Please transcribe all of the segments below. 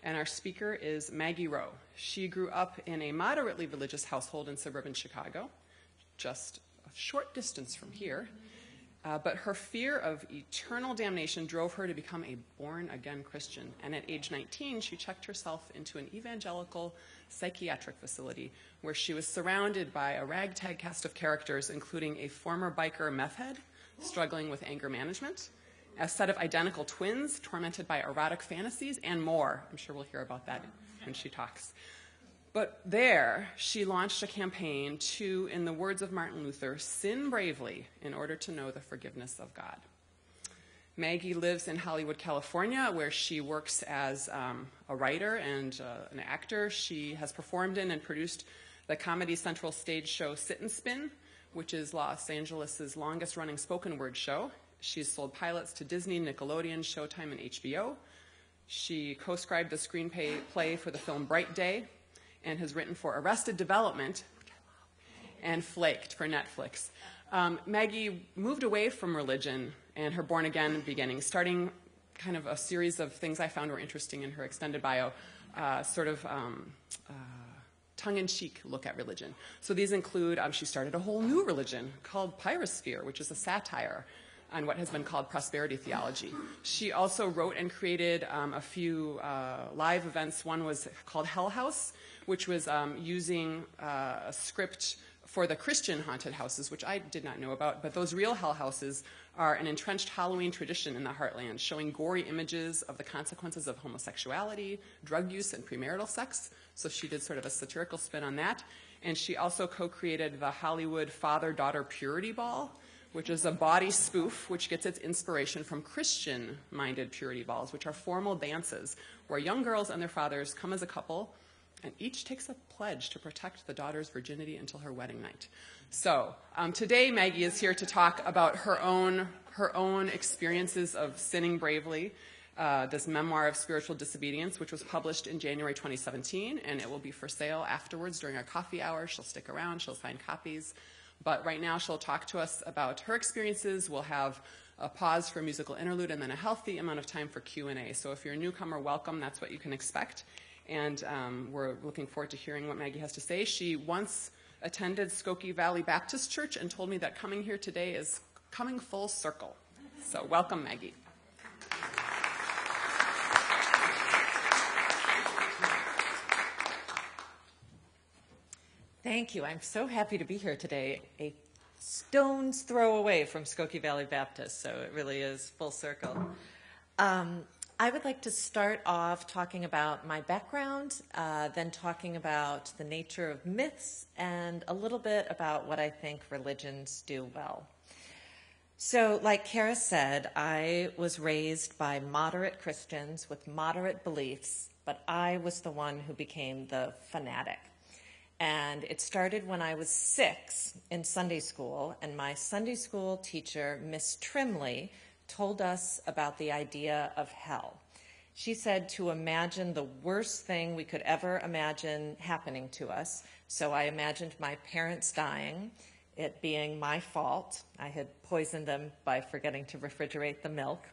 and our speaker is Maggie Rowe. She grew up in a moderately religious household in suburban Chicago, just a short distance from here, but her fear of eternal damnation drove her to become a born-again Christian, and at age 19, she checked herself into an evangelical psychiatric facility where she was surrounded by a ragtag cast of characters, including a former biker meth head struggling with anger management, a set of identical twins tormented by erotic fantasies, and more. I'm sure we'll hear about that when she talks. But there, she launched a campaign to, in the words of Martin Luther, sin bravely in order to know the forgiveness of God. Maggie lives in Hollywood, California, where she works as a writer and an actor. She has performed in and produced the Comedy Central stage show Sit and Spin, which is Los Angeles' longest-running spoken word show. She's sold pilots to Disney, Nickelodeon, Showtime, and HBO. She co-scribed the screenplay for the film Bright Day and has written for Arrested Development, which I love, and Flaked for Netflix. Maggie moved away from religion and her born-again beginnings, starting kind of a series of things I found were interesting in her extended bio, tongue-in-cheek look at religion. So these include, she started a whole new religion called Pyrosphere, which is a satire on what has been called prosperity theology. She also wrote and created a few live events. One was called Hell House, which was using a script for the Christian haunted houses, which I did not know about, but those real hell houses are an entrenched Halloween tradition in the heartland, showing gory images of the consequences of homosexuality, drug use, and premarital sex. So she did sort of a satirical spin on that. And she also co-created the Hollywood Father-Daughter Purity Ball, which is a body spoof which gets its inspiration from Christian-minded purity balls, which are formal dances where young girls and their fathers come as a couple and each takes a pledge to protect the daughter's virginity until her wedding night. So today Maggie is here to talk about her own experiences of sinning bravely, this memoir of spiritual disobedience, which was published in January 2017, and it will be for sale afterwards during our coffee hour. She'll stick around, she'll sign copies. But right now she'll talk to us about her experiences. We'll have a pause for a musical interlude and then a healthy amount of time for Q&A. So if you're a newcomer, welcome. That's what you can expect. And we're looking forward to hearing what Maggie has to say. She once attended Skokie Valley Baptist Church and told me that coming here today is coming full circle. So welcome, Maggie. Thank you. I'm so happy to be here today. A stone's throw away from Skokie Valley Baptist, so it really is full circle. I would like to start off talking about my background, then talking about the nature of myths, and a little bit about what I think religions do well. So, like Kara said, I was raised by moderate Christians with moderate beliefs, but I was the one who became the fanatic. And it started when I was 6 in Sunday school, and my Sunday school teacher, Miss Trimley, told us about the idea of hell. She said to imagine the worst thing we could ever imagine happening to us. So I imagined my parents dying, it being my fault. I had poisoned them by forgetting to refrigerate the milk.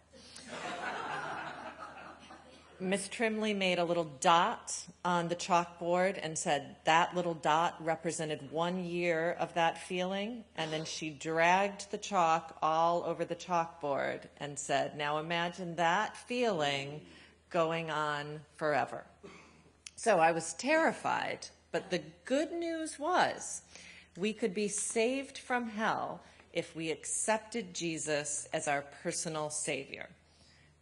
Miss Trimley made a little dot on the chalkboard and said that little dot represented 1 year of that feeling, and then she dragged the chalk all over the chalkboard and said, now imagine that feeling going on forever. So I was terrified, but the good news was we could be saved from hell if we accepted Jesus as our personal Savior,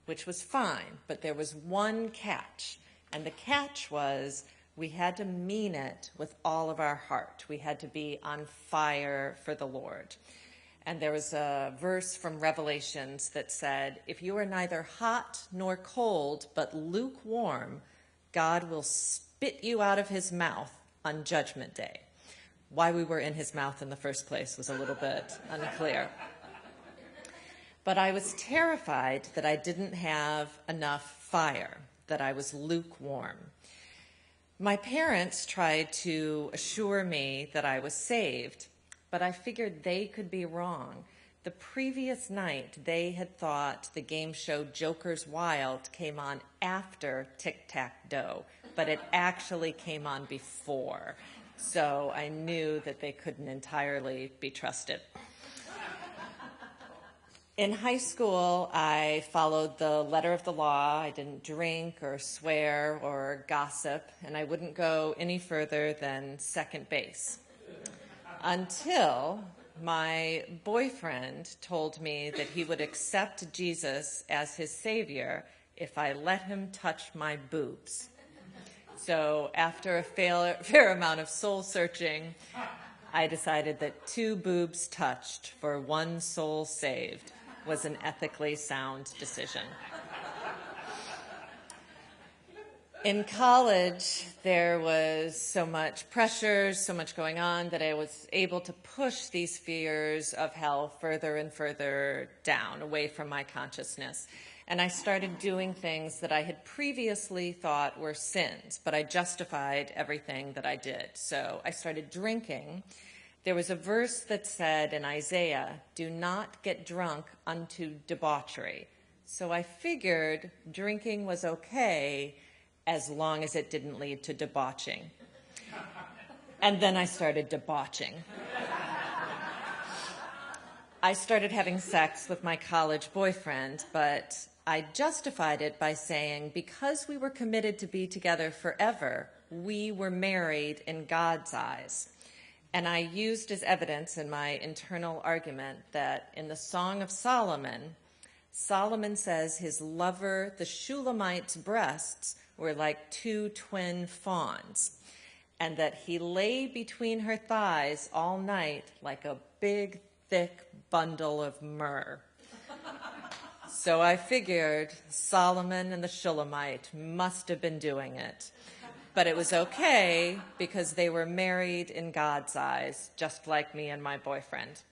which was fine, but there was one catch, and the catch was we had to mean it with all of our heart. We had to be on fire for the Lord. And there was a verse from Revelations that said, if you are neither hot nor cold, but lukewarm, God will spit you out of his mouth on Judgment Day. Why we were in his mouth in the first place was a little bit unclear. But I was terrified that I didn't have enough fire, that I was lukewarm. My parents tried to assure me that I was saved, but I figured they could be wrong The previous night, they had thought the game show Joker's Wild came on after Tic-Tac-Doe, but it actually came on before. So I knew that they couldn't entirely be trusted. In high school, I followed the letter of the law. I didn't drink or swear or gossip, and I wouldn't go any further than second base. Until my boyfriend told me that he would accept Jesus as his savior if I let him touch my boobs. So after a fair amount of soul searching, I decided that 2 boobs touched for 1 soul saved was an ethically sound decision. In college, there was so much pressure, so much going on, that I was able to push these fears of hell further and further down, away from my consciousness. And I started doing things that I had previously thought were sins, but I justified everything that I did. So I started drinking. There was a verse that said in Isaiah, "Do not get drunk unto debauchery." So I figured drinking was okay as long as it didn't lead to debauching. And then I started debauching. I started having sex with my college boyfriend, but I justified it by saying because we were committed to be together forever, we were married in God's eyes. And I used as evidence in my internal argument that in the Song of Solomon, Solomon says his lover, the Shulamite's breasts, were like 2 twin fawns, and that he lay between her thighs all night like a big, thick bundle of myrrh. So I figured Solomon and the Shulamite must have been doing it. But it was okay because they were married in God's eyes, just like me and my boyfriend.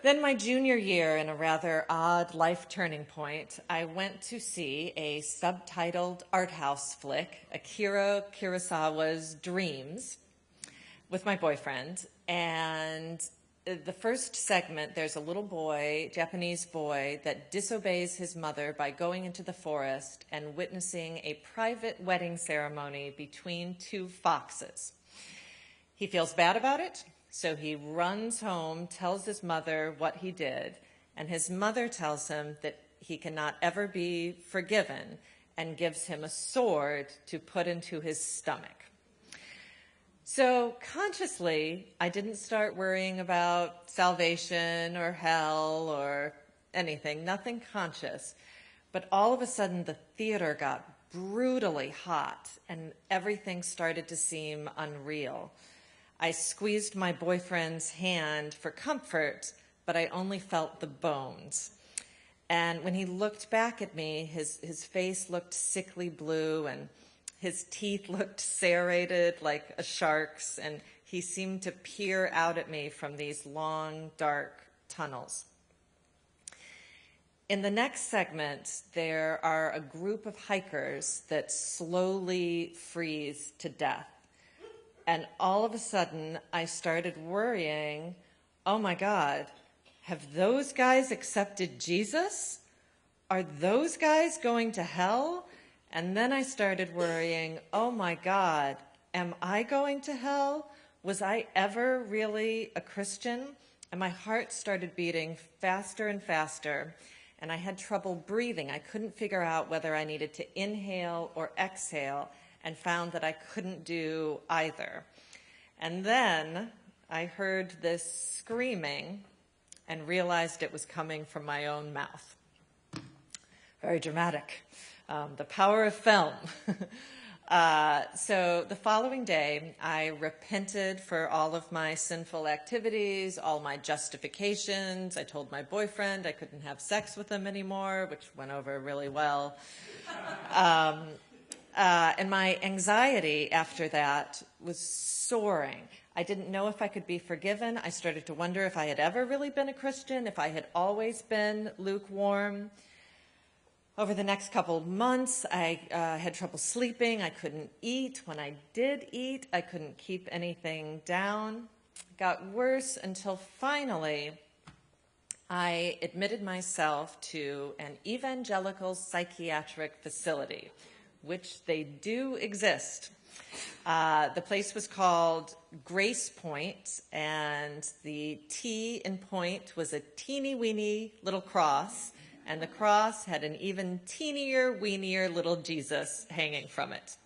Then my junior year, in a rather odd life turning point, I went to see a subtitled art house flick, Akira Kurosawa's Dreams, with my boyfriend. And the first segment, there's a little boy, Japanese boy, that disobeys his mother by going into the forest and witnessing a private wedding ceremony between 2 foxes. He feels bad about it, so he runs home, tells his mother what he did, and his mother tells him that he cannot ever be forgiven and gives him a sword to put into his stomach. So consciously, I didn't start worrying about salvation or hell or anything, nothing conscious. But all of a sudden, the theater got brutally hot and everything started to seem unreal. I squeezed my boyfriend's hand for comfort, but I only felt the bones. And when he looked back at me, his face looked sickly blue and his teeth looked serrated like a shark's, and he seemed to peer out at me from these long, dark tunnels. In the next segment, there are a group of hikers that slowly freeze to death. And all of a sudden, I started worrying, oh my God, have those guys accepted Jesus? Are those guys going to hell? And then I started worrying, oh my God, am I going to hell? Was I ever really a Christian? And my heart started beating faster and faster, and I had trouble breathing. I couldn't figure out whether I needed to inhale or exhale, and found that I couldn't do either. And then I heard this screaming and realized it was coming from my own mouth. Very dramatic. The power of film. So the following day, I repented for all of my sinful activities, all my justifications. I told my boyfriend I couldn't have sex with him anymore, which went over really well. And my anxiety after that was soaring. I didn't know if I could be forgiven. I started to wonder if I had ever really been a Christian, if I had always been lukewarm. Over the next couple of months, I had trouble sleeping. I couldn't eat. When I did eat, I couldn't keep anything down. got worse until finally I admitted myself to an evangelical psychiatric facility, which they do exist. The place was called Grace Point, and the T in point was a teeny-weeny little cross, and the cross had an even teenier, weenier little Jesus hanging from it.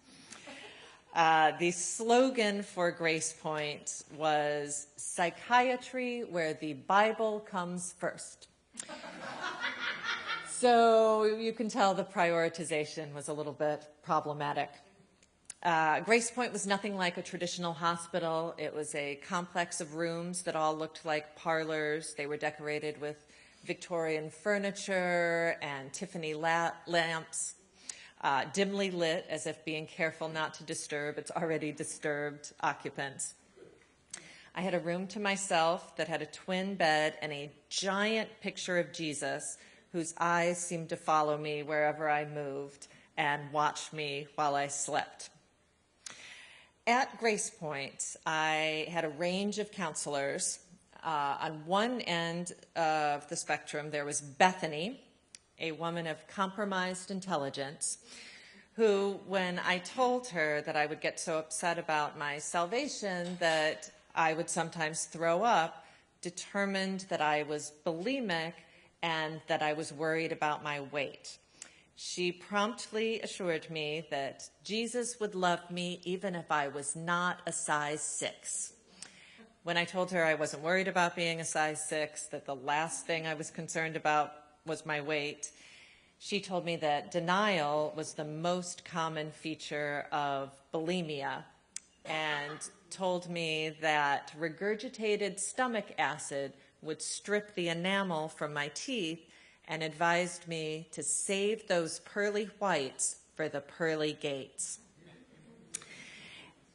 The slogan for Grace Point was psychiatry where the Bible comes first. So you can tell the prioritization was a little bit problematic. Grace Point was nothing like a traditional hospital. It was a complex of rooms that all looked like parlors. They were decorated with Victorian furniture and Tiffany lamps. Dimly lit, as if being careful not to disturb its already disturbed occupants. I had a room to myself that had a twin bed and a giant picture of Jesus, whose eyes seemed to follow me wherever I moved and watch me while I slept. At Grace Point, I had a range of counselors. On one end of the spectrum, there was Bethany, a woman of compromised intelligence, who, when I told her that I would get so upset about my salvation that I would sometimes throw up, determined that I was bulimic and that I was worried about my weight. She promptly assured me that Jesus would love me even if I was not a size 6. When I told her I wasn't worried about being a size 6, that the last thing I was concerned about was my weight, she told me that denial was the most common feature of bulimia, and told me that regurgitated stomach acid would strip the enamel from my teeth, and advised me to save those pearly whites for the pearly gates.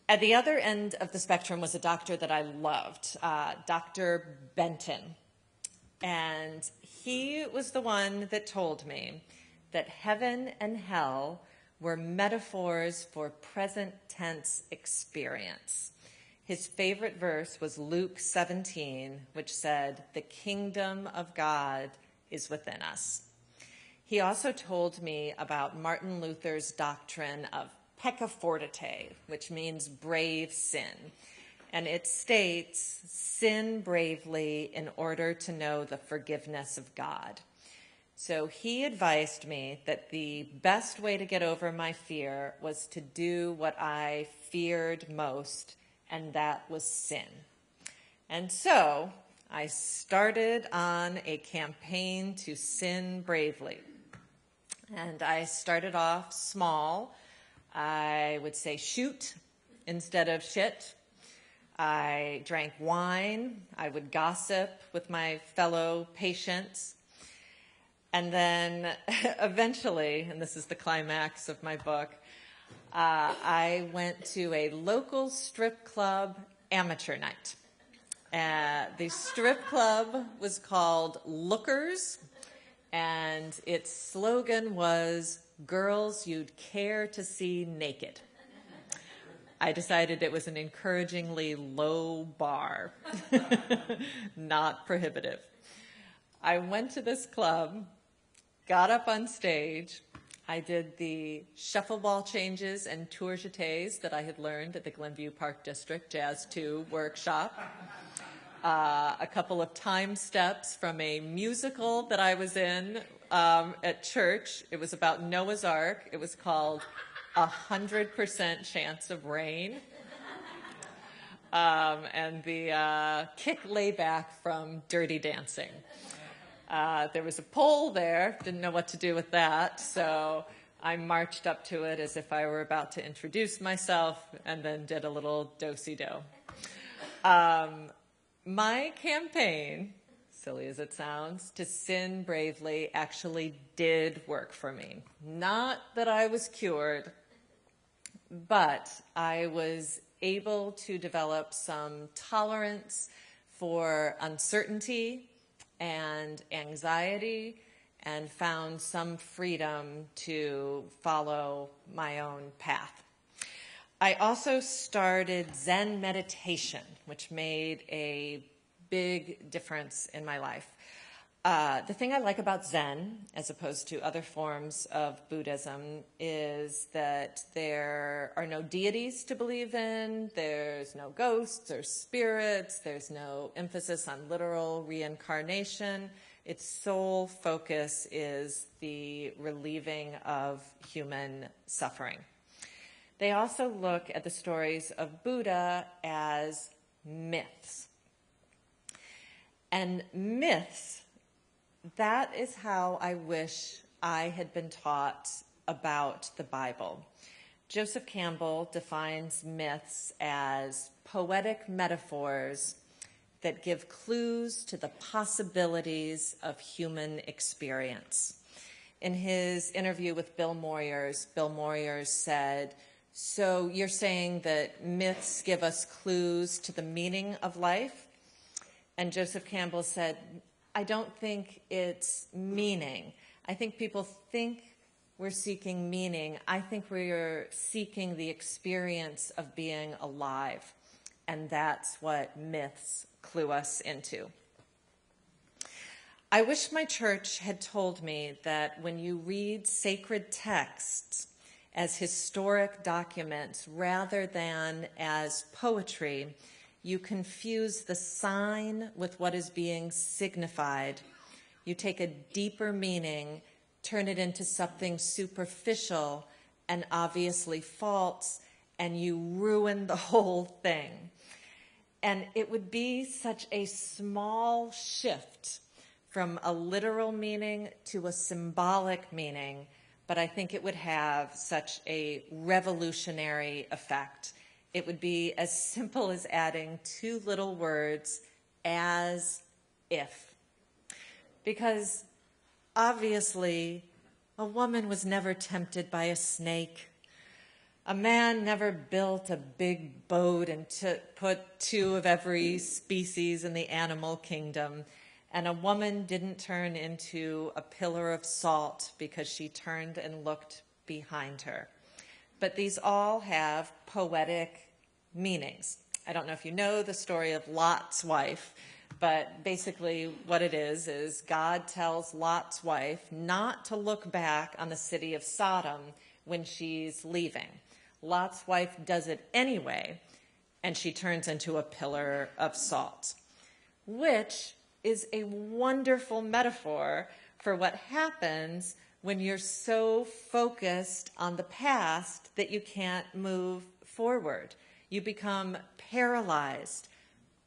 At the other end of the spectrum was a doctor that I loved, Dr. Benton. And he was the one that told me that heaven and hell were metaphors for present tense experience. His favorite verse was Luke 17, which said, "The kingdom of God is within us." He also told me about Martin Luther's doctrine of pecca fortite, which means brave sin. And it states, sin bravely in order to know the forgiveness of God. So he advised me that the best way to get over my fear was to do what I feared most, and that was sin. And so I started on a campaign to sin bravely. And I started off small. I would say shoot instead of shit. I drank wine. I would gossip with my fellow patients. And then eventually, and this is the climax of my book, I went to a local strip club amateur night. The strip club was called Lookers, and its slogan was, "Girls you'd care to see naked." I decided it was an encouragingly low bar, not prohibitive. I went to this club, got up on stage. I did the shuffle ball changes and tour jetés that I had learned at the Glenview Park District Jazz 2 workshop. A couple of time steps from a musical that I was in at church. It was about Noah's Ark. It was called 100% Chance of Rain. And the kick layback from Dirty Dancing. There was a pole there, didn't know what to do with that, so I marched up to it as if I were about to introduce myself and then did a little do-si-do. My campaign, silly as it sounds, to sin bravely actually did work for me. Not that I was cured, but I was able to develop some tolerance for uncertainty and anxiety, and found some freedom to follow my own path. I also started Zen Meditation, which made a big difference in my life. The thing I like about Zen, as opposed to other forms of Buddhism, is that there are no deities to believe in, there's no ghosts or spirits, there's no emphasis on literal reincarnation. Its sole focus is the relieving of human suffering. They also look at the stories of Buddha as myths. And myths, that is how I wish I had been taught about the Bible. Joseph Campbell defines myths as poetic metaphors that give clues to the possibilities of human experience. In his interview with Bill Moyers said, "So you're saying that myths give us clues to the meaning of life?" And Joseph Campbell said, "I don't think it's meaning. I think people think we're seeking meaning. I think we're seeking the experience of being alive. And that's what myths clue us into." I wish my church had told me that when you read sacred texts as historic documents rather than as poetry, you confuse the sign with what is being signified. You take a deeper meaning, turn it into something superficial and obviously false, and you ruin the whole thing. And it would be such a small shift from a literal meaning to a symbolic meaning, but I think it would have such a revolutionary effect. It would be as simple as adding two little words, as if. Because obviously, a woman was never tempted by a snake. A man never built a big boat and put two of every species in the animal kingdom. And a woman didn't turn into a pillar of salt because she turned and looked behind her. But these all have poetic meanings. I don't know if you know the story of Lot's wife, but basically what it is God tells Lot's wife not to look back on the city of Sodom when she's leaving. Lot's wife does it anyway, and she turns into a pillar of salt, which is a wonderful metaphor for what happens when you're so focused on the past that you can't move forward. You become paralyzed,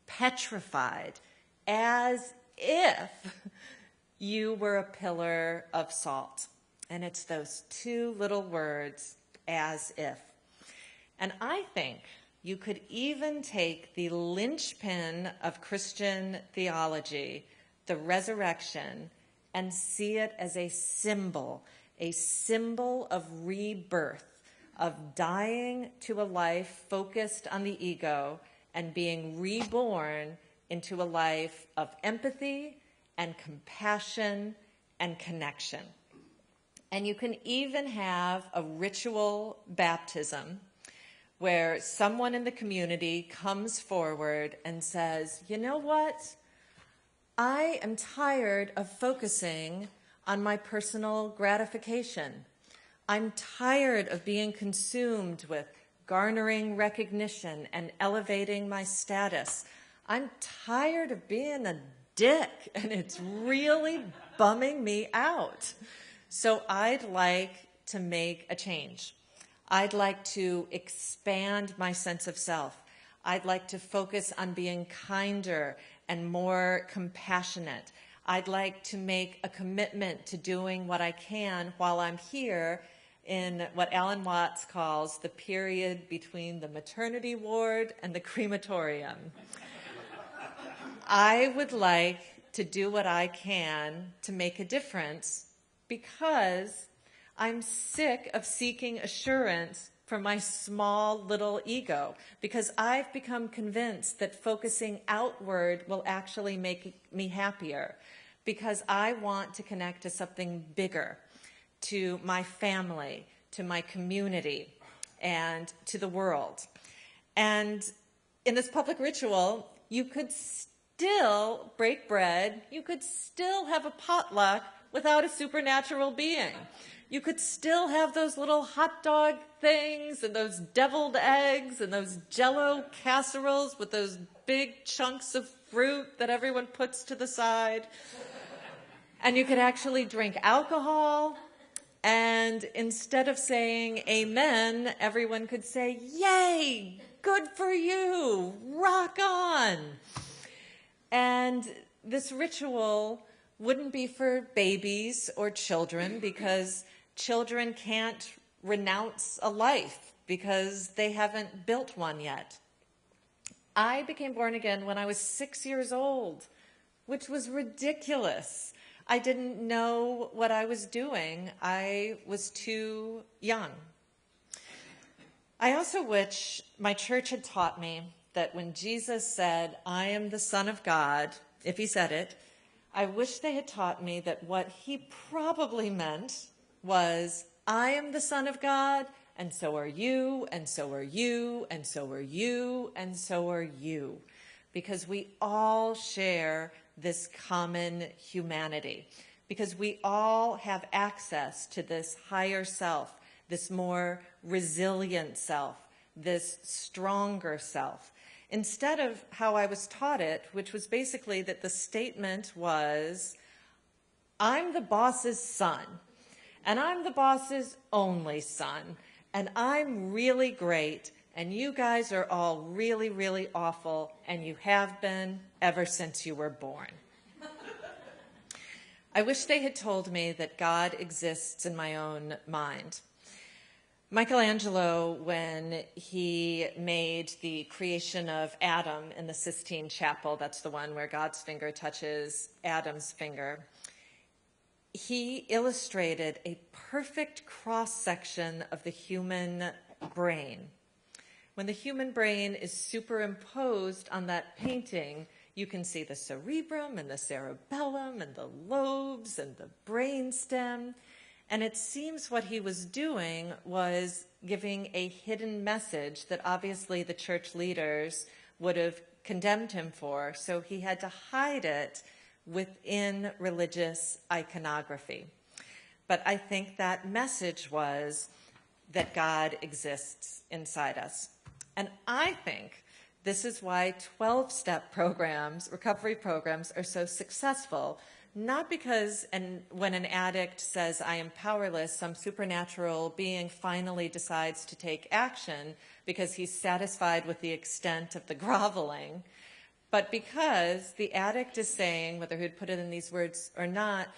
petrified, as if you were a pillar of salt. And it's those two little words, as if. And I think you could even take the linchpin of Christian theology, the resurrection, and see it as a symbol of rebirth, of dying to a life focused on the ego and being reborn into a life of empathy and compassion and connection. And you can even have a ritual baptism where someone in the community comes forward and says, "You know what? I am tired of focusing on my personal gratification. I'm tired of being consumed with garnering recognition and elevating my status. I'm tired of being a dick, and it's really bumming me out. So I'd like to make a change. I'd like to expand my sense of self. I'd like to focus on being kinder and more compassionate. I'd like to make a commitment to doing what I can while I'm here in what Alan Watts calls the period between the maternity ward and the crematorium. I would like to do what I can to make a difference because I'm sick of seeking assurance from my small little ego, because I've become convinced that focusing outward will actually make me happier, because I want to connect to something bigger, to my family, to my community, and to the world. And in this public ritual, you could still break bread, you could still have a potluck without a supernatural being. You could still have those little hot dog things and those deviled eggs and those Jell-O casseroles with those big chunks of fruit that everyone puts to the side. And you could actually drink alcohol. And instead of saying amen, everyone could say, yay, good for you, rock on. And this ritual wouldn't be for babies or children, because children can't renounce a life because they haven't built one yet. I became born again when I was 6 years old, which was ridiculous. I didn't know what I was doing. I was too young. I also wish my church had taught me that when Jesus said, I am the Son of God, if he said it, I wish they had taught me that what he probably meant was, I am the Son of God, and so are you, and so are you, and so are you, and so are you. Because we all share this common humanity. Because we all have access to this higher self, this more resilient self, this stronger self. Instead of how I was taught it, which was basically that the statement was, I'm the boss's son, and I'm the boss's only son, and I'm really great, and you guys are all really, really awful, and you have been ever since you were born. I wish they had told me that God exists in my own mind. Michelangelo, when he made the creation of Adam in the Sistine Chapel, that's the one where God's finger touches Adam's finger, he illustrated a perfect cross-section of the human brain. When the human brain is superimposed on that painting, you can see the cerebrum and the cerebellum and the lobes and the brainstem. And it seems what he was doing was giving a hidden message that obviously the church leaders would have condemned him for, so he had to hide it within religious iconography. But I think that message was that God exists inside us. And I think this is why 12-step programs, recovery programs, are so successful. Not because when an addict says, I am powerless, some supernatural being finally decides to take action because he's satisfied with the extent of the groveling, but because the addict is saying, whether he'd put it in these words or not,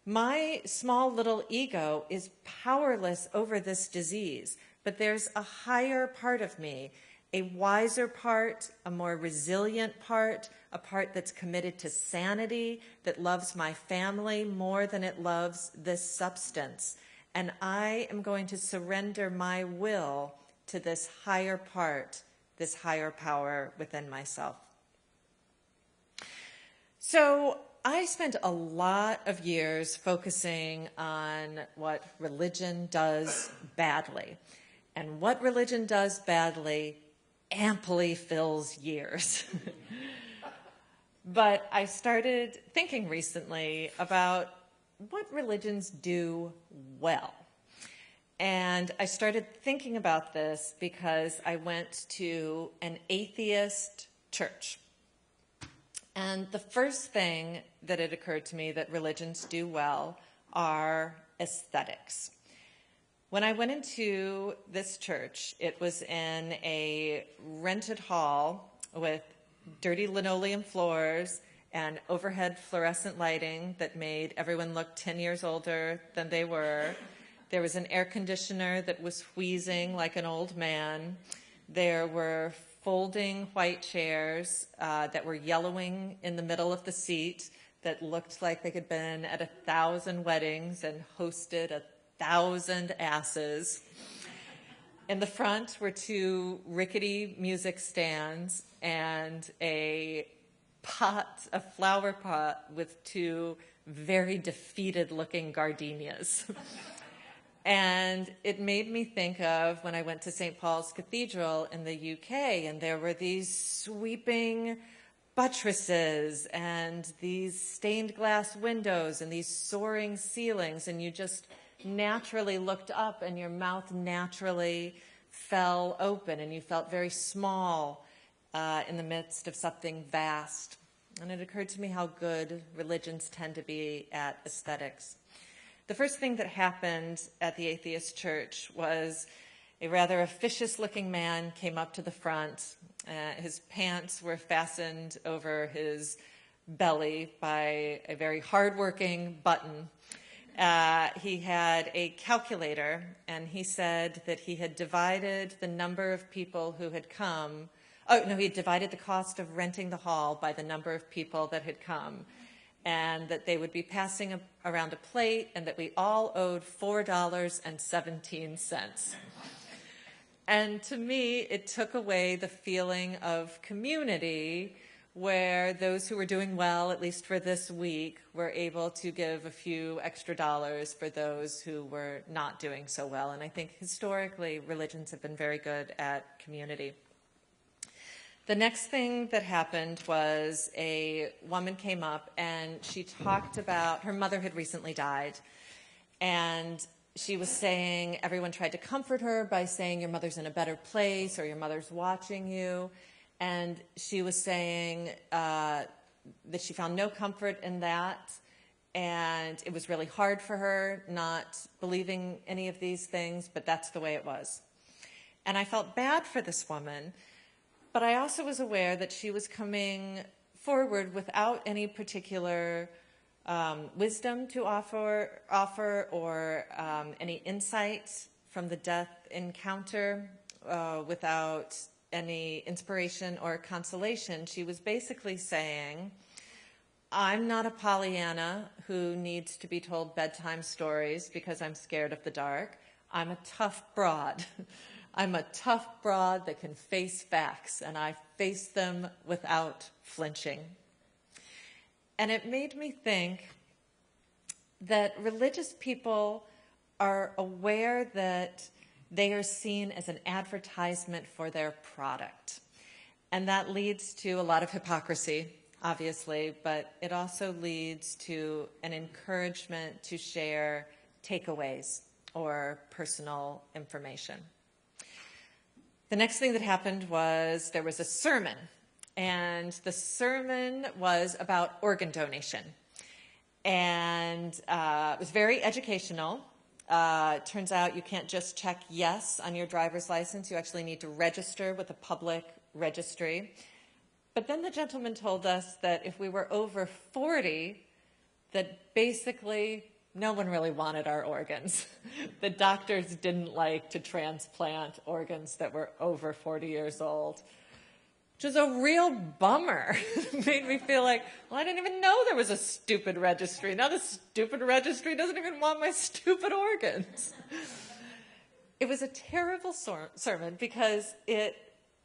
my small little ego is powerless over this disease, but there's a higher part of me, a wiser part, a more resilient part, a part that's committed to sanity, that loves my family more than it loves this substance. And I am going to surrender my will to this higher part, this higher power within myself. So I spent a lot of years focusing on what religion does badly. And what religion does badly amply fills years. But I started thinking recently about what religions do well. And I started thinking about this because I went to an atheist church. And the first thing that it occurred to me that religions do well are aesthetics. When I went into this church, it was in a rented hall with dirty linoleum floors and overhead fluorescent lighting that made everyone look 10 years older than they were. There was an air conditioner that was wheezing like an old man. There were folding white chairs that were yellowing in the middle of the seat that looked like they had been at 1,000 weddings and hosted 1,000 asses. In the front were 2 rickety music stands and a flower pot with 2 very defeated-looking gardenias. And it made me think of when I went to St. Paul's Cathedral in the UK, and there were these sweeping buttresses and these stained glass windows and these soaring ceilings, and you just naturally looked up and your mouth naturally fell open and you felt very small in the midst of something vast. And it occurred to me how good religions tend to be at aesthetics. The first thing that happened at the atheist church was a rather officious-looking man came up to the front. His pants were fastened over his belly by a very hard-working button. He had a calculator, and he said that he had divided the number of people who had come. Oh, no, he had divided the cost of renting the hall by the number of people that had come, and that they would be passing around a plate, and that we all owed $4.17. And to me, it took away the feeling of community where those who were doing well, at least for this week, were able to give a few extra dollars for those who were not doing so well. And I think historically, religions have been very good at community. The next thing that happened was a woman came up and she talked about her mother had recently died. And she was saying everyone tried to comfort her by saying your mother's in a better place or your mother's watching you. And she was saying that she found no comfort in that. And it was really hard for her not believing any of these things, but that's the way it was. And I felt bad for this woman. But I also was aware that she was coming forward without any particular wisdom to offer or any insight from the death encounter, without any inspiration or consolation. She was basically saying, I'm not a Pollyanna who needs to be told bedtime stories because I'm scared of the dark. I'm a tough broad. I'm a tough broad that can face facts, and I face them without flinching. And it made me think that religious people are aware that they are seen as an advertisement for their product. And that leads to a lot of hypocrisy, obviously, but it also leads to an encouragement to share takeaways or personal information. The next thing that happened was there was a sermon, and the sermon was about organ donation. And it was very educational. Turns out you can't just check yes on your driver's license. You actually need to register with a public registry. But then the gentleman told us that if we were over 40, that basically no one really wanted our organs. The doctors didn't like to transplant organs that were over 40 years old, which was a real bummer. It made me feel like, well, I didn't even know there was a stupid registry. Now the stupid registry doesn't even want my stupid organs. It was a terrible sermon because it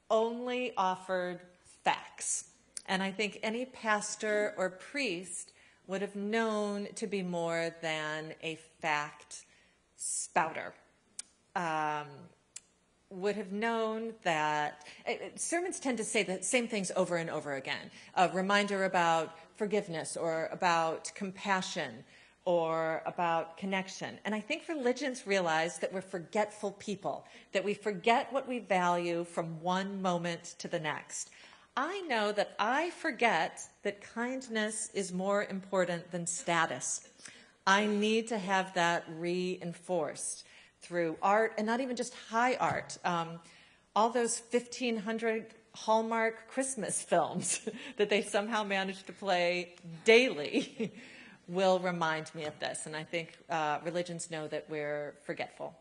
only offered facts. And I think any pastor or priest would have known to be more than a fact spouter. Would have known that sermons tend to say the same things over and over again. A reminder about forgiveness or about compassion or about connection. And I think religions realize that we're forgetful people, that we forget what we value from one moment to the next. I know that I forget that kindness is more important than status. I need to have that reinforced through art, and not even just high art. All those 1,500 Hallmark Christmas films that they somehow managed to play daily will remind me of this. And I think religions know that we're forgetful.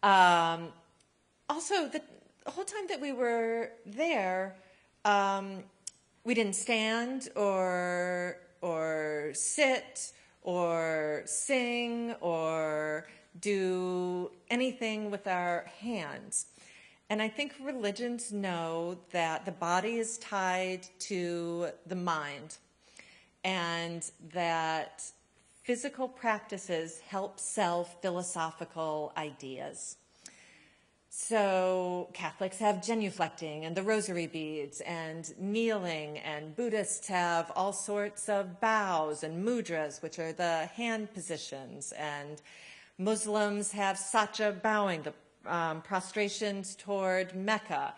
Also, the whole time that we were there, we didn't stand or sit or sing or do anything with our hands. And I think religions know that the body is tied to the mind, and that physical practices help sell philosophical ideas. So Catholics have genuflecting and the rosary beads and kneeling, and Buddhists have all sorts of bows and mudras, which are the hand positions, and Muslims have sacha bowing, the prostrations toward Mecca.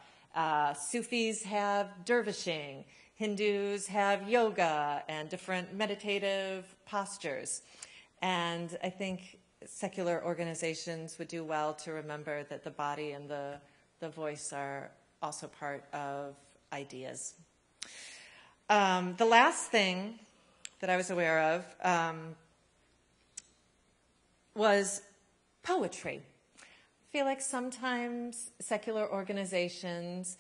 Sufis have dervishing. Hindus have yoga and different meditative postures. And I think secular organizations would do well to remember that the body and the voice are also part of ideas. The last thing that I was aware of was poetry. I feel like sometimes secular organizations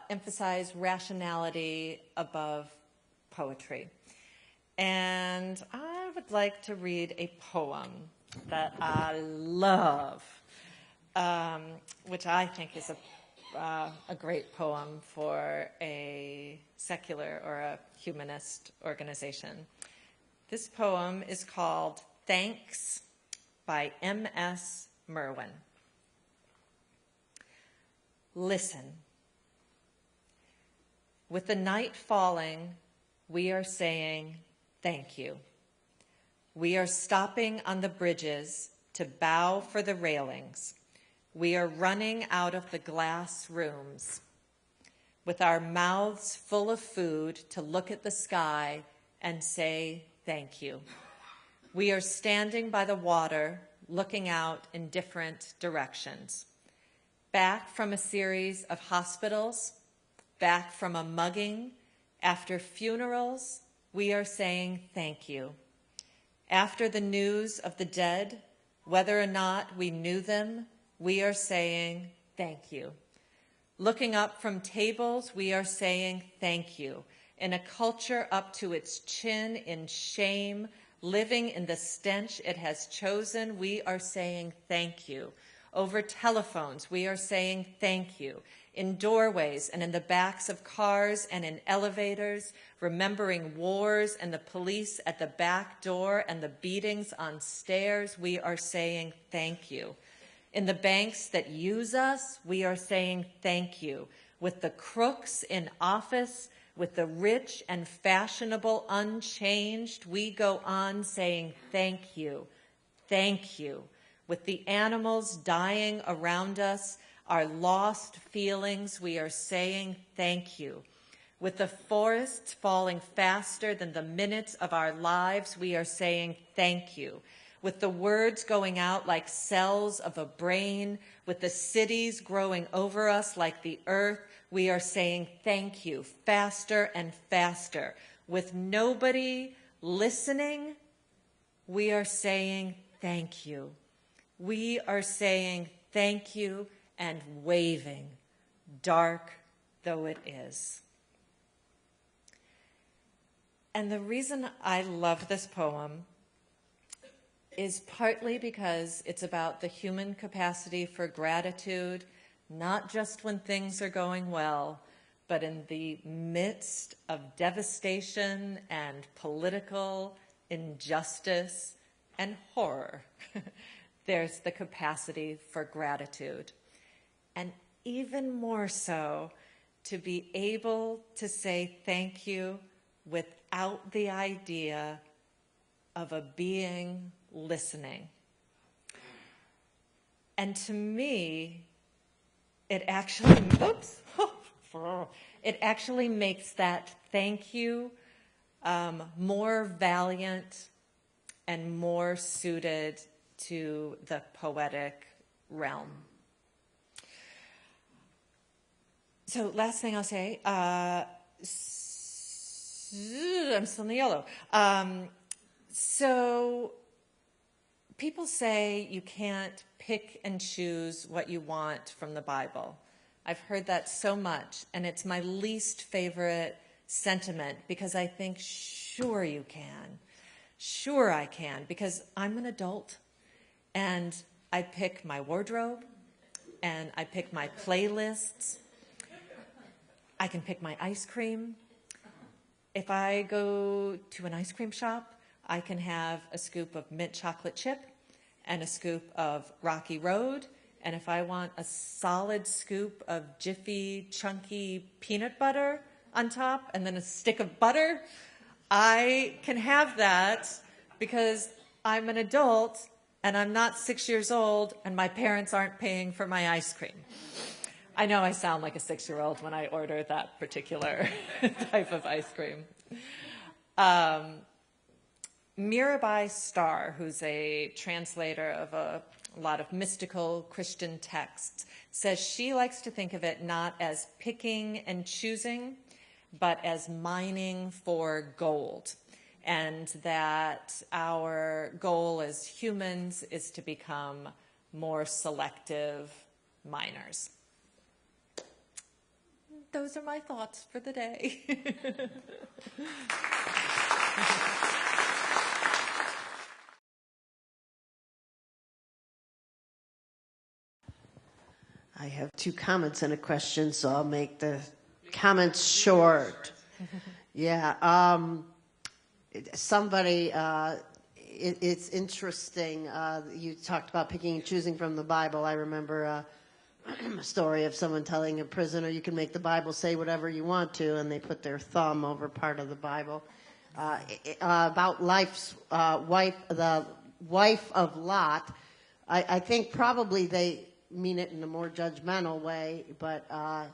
emphasize rationality above poetry. And I would like to read a poem that I love, which I think is a great poem for a secular or a humanist organization. This poem is called Thanks by M.S. Merwin. Listen. With the night falling, we are saying thank you. We are stopping on the bridges to bow for the railings. We are running out of the glass rooms with our mouths full of food to look at the sky and say thank you. We are standing by the water, looking out in different directions. Back from a series of hospitals, back from a mugging, after funerals, we are saying thank you. After the news of the dead, whether or not we knew them, we are saying thank you. Looking up from tables, we are saying thank you. In a culture up to its chin in shame, living in the stench it has chosen, we are saying thank you. Over telephones, we are saying thank you. In doorways and in the backs of cars and in elevators, remembering wars and the police at the back door and the beatings on stairs, we are saying thank you. In the banks that use us, we are saying thank you. With the crooks in office, with the rich and fashionable unchanged, we go on saying thank you, thank you. With the animals dying around us, our lost feelings, we are saying thank you. With the forests falling faster than the minutes of our lives, we are saying thank you. With the words going out like cells of a brain, with the cities growing over us like the earth, we are saying thank you, faster and faster. With nobody listening, we are saying thank you. We are saying thank you and waving, dark though it is. And the reason I love this poem is partly because it's about the human capacity for gratitude, not just when things are going well, but in the midst of devastation and political injustice and horror. There's the capacity for gratitude. And even more so, to be able to say thank you without the idea of a being listening. And to me, it actually, it actually makes that thank you more valiant and more suited to the poetic realm. So last thing I'll say, I'm still in the yellow. So people say you can't pick and choose what you want from the Bible. I've heard that so much, and it's my least favorite sentiment because I think, sure you can. Sure I can, because I'm an adult, and I pick my wardrobe, and I pick my playlists. I can pick my ice cream. If I go to an ice cream shop, I can have a scoop of mint chocolate chip and a scoop of Rocky Road. And if I want a solid scoop of Jiffy chunky peanut butter on top and then a stick of butter, I can have that because I'm an adult and I'm not 6 years old and my parents aren't paying for my ice cream. I know I sound like a 6-year-old when I order that particular type of ice cream. Mirabai Starr, who's a translator of a lot of mystical Christian texts, says she likes to think of it not as picking and choosing, but as mining for gold. And that our goal as humans is to become more selective miners. Those are my thoughts for the day. I have 2 comments and a question, so I'll make the comments short. Yeah. Somebody, it's interesting. You talked about picking and choosing from the Bible. I remember a story of someone telling a prisoner, you can make the Bible say whatever you want to, and they put their thumb over part of the Bible. About the wife of Lot, I think probably they mean it in a more judgmental way, but I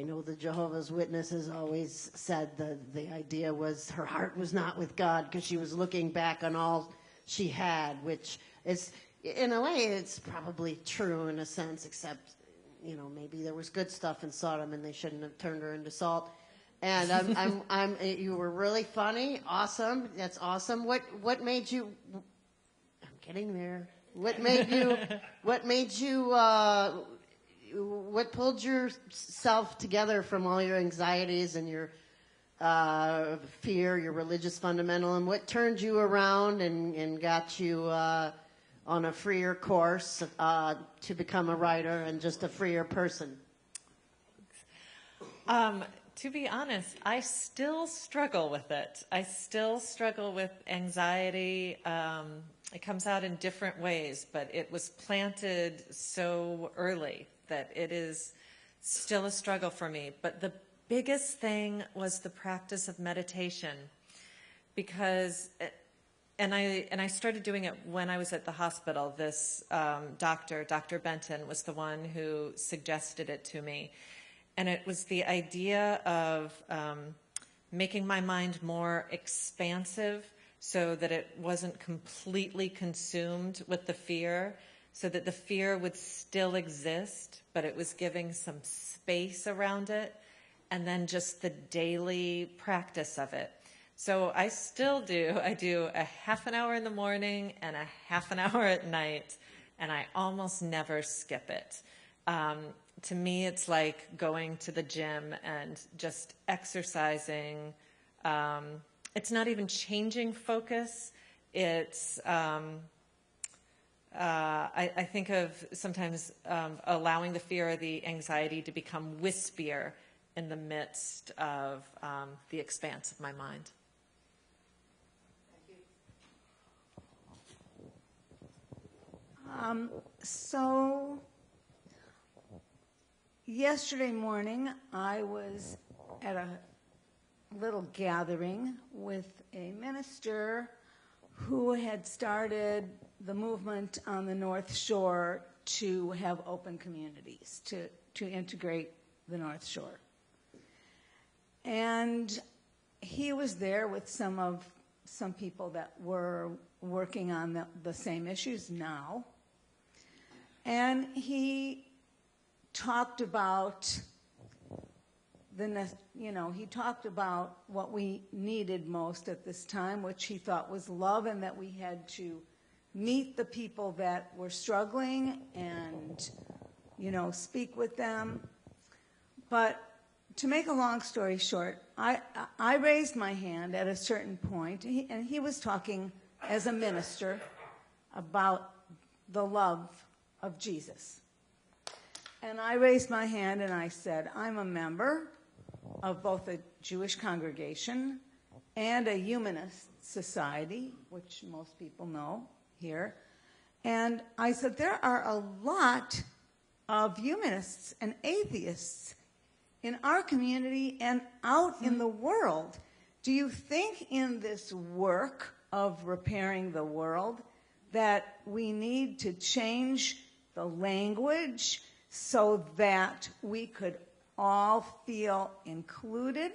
know the Jehovah's Witnesses always said the idea was her heart was not with God because she was looking back on all she had, which is, in a way, it's probably true in a sense, except, maybe there was good stuff in Sodom and they shouldn't have turned her into salt. And you were really funny, awesome. That's awesome. What made you? I'm getting there. What pulled yourself together from all your anxieties and your fear, your religious fundamental, and what turned you around and got you on a freer course to become a writer and just a freer person? To be honest, I still struggle with it. I still struggle with anxiety. It comes out in different ways, but it was planted so early that it is still a struggle for me. But the biggest thing was the practice of meditation, because, and I started doing it when I was at the hospital. This Dr. Benton was the one who suggested it to me. And it was the idea of making my mind more expansive so that it wasn't completely consumed with the fear, so that the fear would still exist, but it was giving some space around it, and then just the daily practice of it. So I still do. I do a half an hour in the morning and a half an hour at night, and I almost never skip it. To me, it's like going to the gym and just exercising. It's not even changing focus. It's, I think of sometimes allowing the fear or the anxiety to become wispier in the midst of the expanse of my mind. So yesterday morning, I was at a little gathering with a minister who had started the movement on the North Shore to have open communities, to integrate the North Shore. And he was there with some people that were working on the same issues now. And he talked about he talked about what we needed most at this time, which he thought was love, and that we had to meet the people that were struggling and, speak with them. But to make a long story short, I raised my hand at a certain point, and he was talking as a minister about the love of Jesus. And I raised my hand and I said, I'm a member of both a Jewish congregation and a humanist Society, which most people know here. And I said, there are a lot of humanists and atheists in our community and out in the world. Do you think in this work of repairing the world that we need to change the language so that we could all feel included?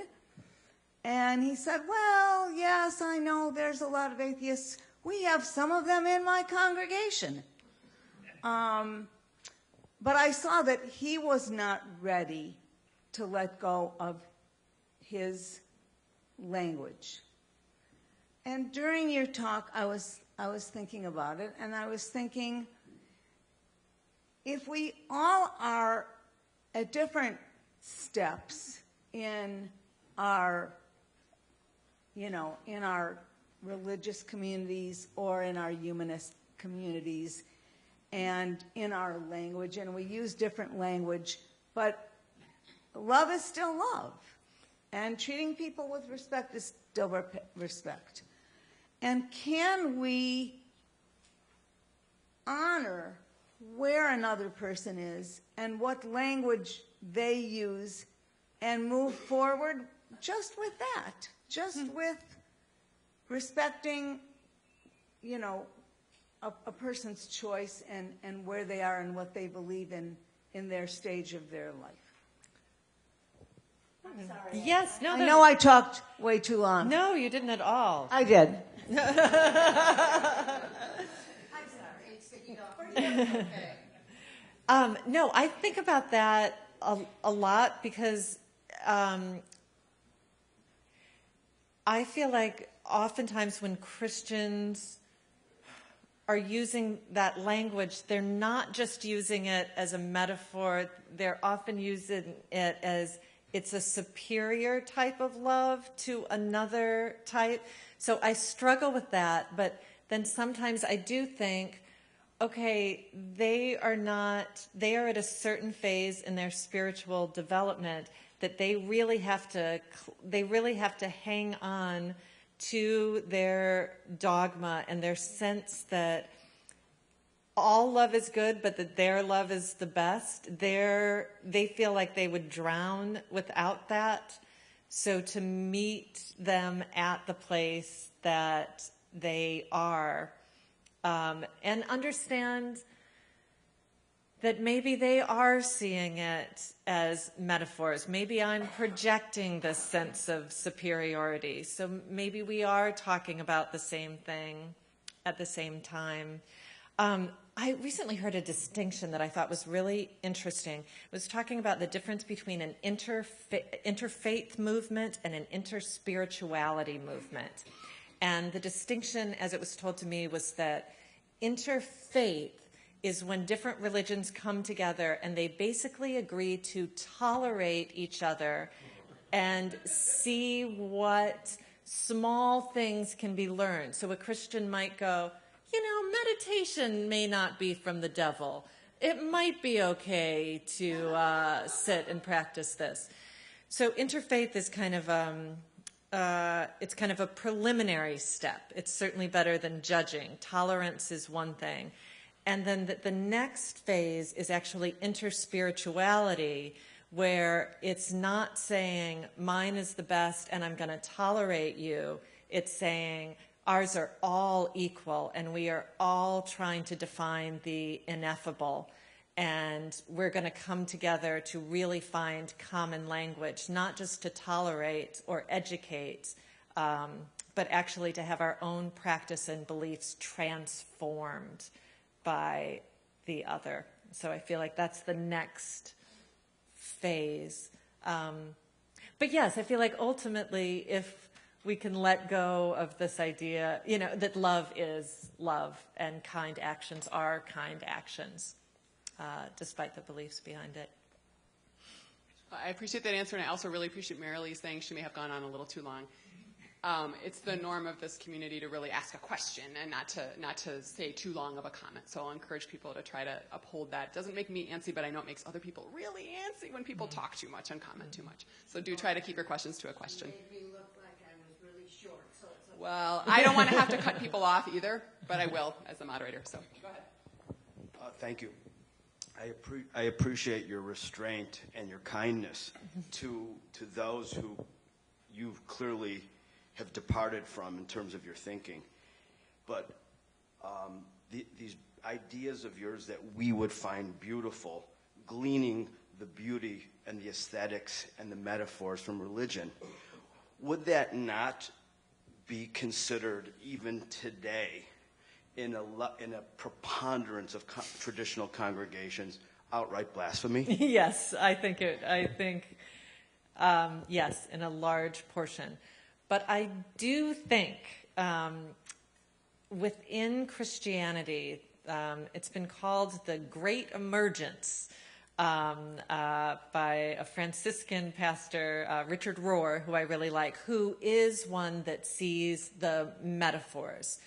And he said, well, yes, I know there's a lot of atheists. We have some of them in my congregation. But I saw that he was not ready to let go of his language. And during your talk, I was thinking about it, and I was thinking, if we all are at different steps in our, in our religious communities or in our humanist communities and in our language, and we use different language, but love is still love, and treating people with respect is still respect. And can we honor where another person is and what language they use and move forward just with that, just with respecting, a person's choice and where they are and what they believe in their stage of their life? I'm sorry. Yes, no. I know I talked way too long. No, you didn't at all. I did. I'm sorry. Okay. No, I think about that a lot because I feel like oftentimes when Christians are using that language, they're not just using it as a metaphor. They're often using it as it's a superior type of love to another type. So I struggle with that, but then sometimes I do think, okay, they are at a certain phase in their spiritual development that they really have to hang on to their dogma and their sense that all love is good, but that their love is the best. They feel like they would drown without that. So to meet them at the place that they are, and understand that maybe they are seeing it as metaphors. Maybe I'm projecting this sense of superiority. So maybe we are talking about the same thing at the same time. I recently heard a distinction that I thought was really interesting. It was talking about the difference between an interfaith movement and an interspirituality movement. And the distinction, as it was told to me, was that interfaith is when different religions come together and they basically agree to tolerate each other and see what small things can be learned. So a Christian might go, meditation may not be from the devil. It might be okay to sit and practice this. So interfaith is kind of a preliminary step. It's certainly better than judging. Tolerance is one thing. And then the next phase is actually interspirituality, where it's not saying mine is the best and I'm going to tolerate you. It's saying ours are all equal and we are all trying to define the ineffable. And we're going to come together to really find common language, not just to tolerate or educate, but actually to have our own practice and beliefs transformed by the other. So I feel like that's the next phase. But yes, I feel like ultimately if we can let go of this idea, that love is love and kind actions are kind actions, despite the beliefs behind it. I appreciate that answer, and I also really appreciate Marilee saying she may have gone on a little too long. It's the norm of this community to really ask a question and not to say too long of a comment. So I'll encourage people to try to uphold that. It doesn't make me antsy, but I know it makes other people really antsy when people talk too much and comment too much. So do try to keep your questions to a question. It made me look like I was really short, so it's Well, I don't want to have to cut people off either, but I will as the moderator, so go ahead. Thank you. I appreciate your restraint and your kindness to those who you clearly have departed from in terms of your thinking. But these ideas of yours that we would find beautiful, gleaning the beauty and the aesthetics and the metaphors from religion, would that not be considered even today in a preponderance of traditional congregations outright blasphemy? Yes, yes, in a large portion. But I do think within Christianity, it's been called the Great Emergence by a Franciscan pastor, Richard Rohr, who I really like, who is one that sees the metaphors.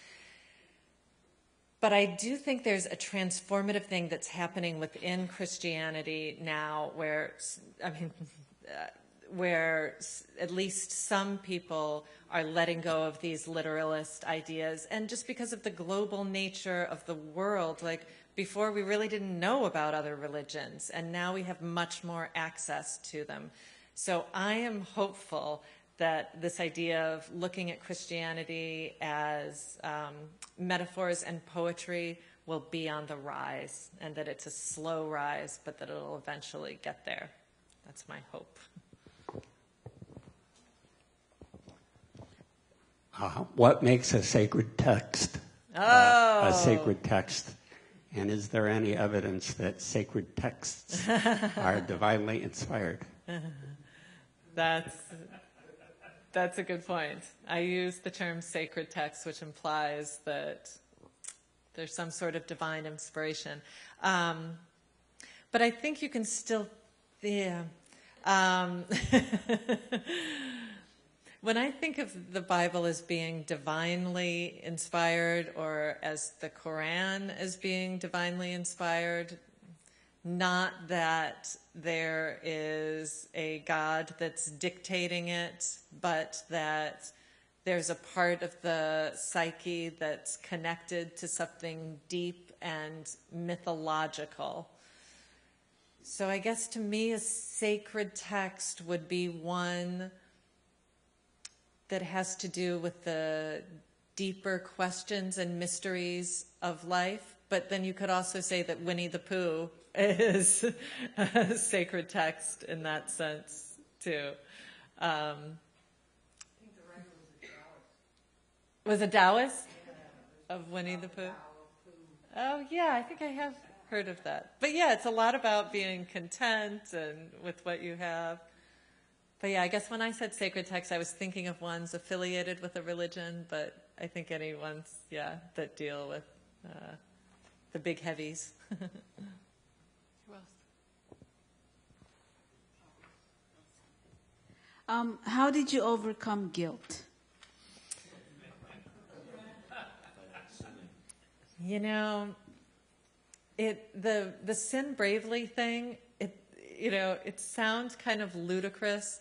But I do think there's a transformative thing that's happening within Christianity now where at least some people are letting go of these literalist ideas. And just because of the global nature of the world, like before we really didn't know about other religions, and now we have much more access to them. So I am hopeful that this idea of looking at Christianity as metaphors and poetry will be on the rise, and that it's a slow rise, but that it'll eventually get there. That's my hope. What makes a sacred text a sacred text? And is there any evidence that sacred texts are divinely inspired? That's a good point. I use the term sacred text, which implies that there's some sort of divine inspiration. But I think you can still, when I think of the Bible as being divinely inspired, or as the Quran as being divinely inspired, not that there is a God that's dictating it, but that there's a part of the psyche that's connected to something deep and mythological. So I guess to me a sacred text would be one that has to do with the deeper questions and mysteries of life. But then you could also say that Winnie the Pooh is a sacred text in that sense, too. I think the writer was a Taoist. Of Winnie the Pooh? Oh, yeah, I think I have heard of that. But yeah, it's a lot about being content and with what you have. But yeah, I guess when I said sacred text, I was thinking of ones affiliated with a religion, but I think any ones, that deal with the big heavies. Who else? How did you overcome guilt? You know, the sin bravely thing, it sounds kind of ludicrous,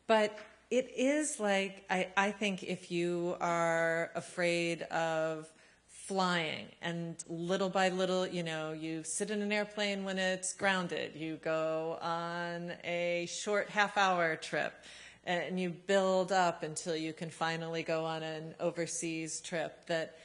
but it is like, I think if you are afraid of flying and little by little, you sit in an airplane when it's grounded, you go on a short half-hour trip, and you build up until you can finally go on an overseas trip, that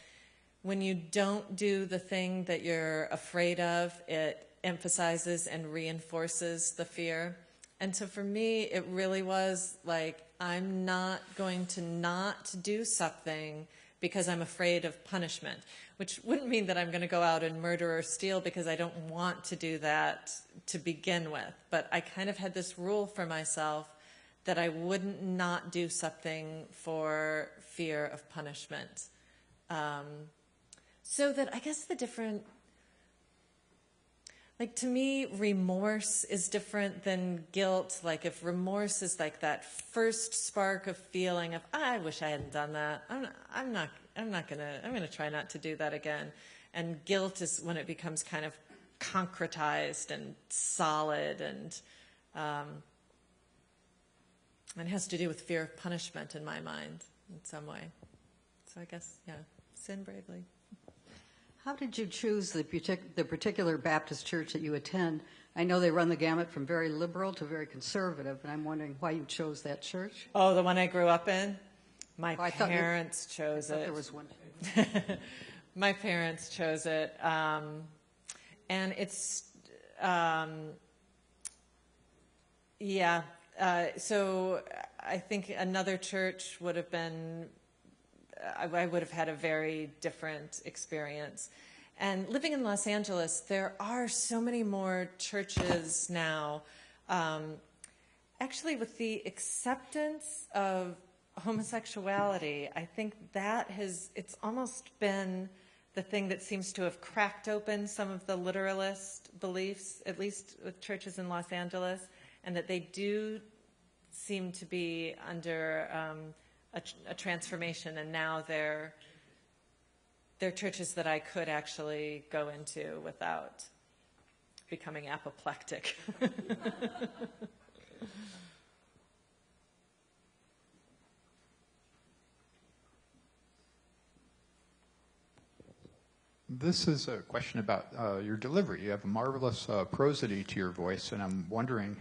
when you don't do the thing that you're afraid of, it emphasizes and reinforces the fear. And so for me, it really was like, I'm not going to not do something because I'm afraid of punishment, which wouldn't mean that I'm going to go out and murder or steal, because I don't want to do that to begin with. But I kind of had this rule for myself that I wouldn't not do something for fear of punishment. So that I guess the different, like to me, remorse is different than guilt. Like if remorse is like that first spark of feeling of, I wish I hadn't done that. I'm gonna try not to do that again. And guilt is when it becomes kind of concretized and solid, and it has to do with fear of punishment in my mind in some way. So I guess, yeah, sin bravely. How did you choose the particular Baptist church that you attend? I know they run the gamut from very liberal to very conservative, and I'm wondering why you chose that church. Oh, the one I grew up in? My parents chose it. There was one. My parents chose it. And it's, so I think another church would have been, I would have had a very different experience. And living in Los Angeles, there are so many more churches now. Actually, with the acceptance of homosexuality, I think it's almost been the thing that seems to have cracked open some of the literalist beliefs, at least with churches in Los Angeles, and that they do seem to be under a transformation, and now they're churches that I could actually go into without becoming apoplectic. This is a question about your delivery. You have a marvelous prosody to your voice, and I'm wondering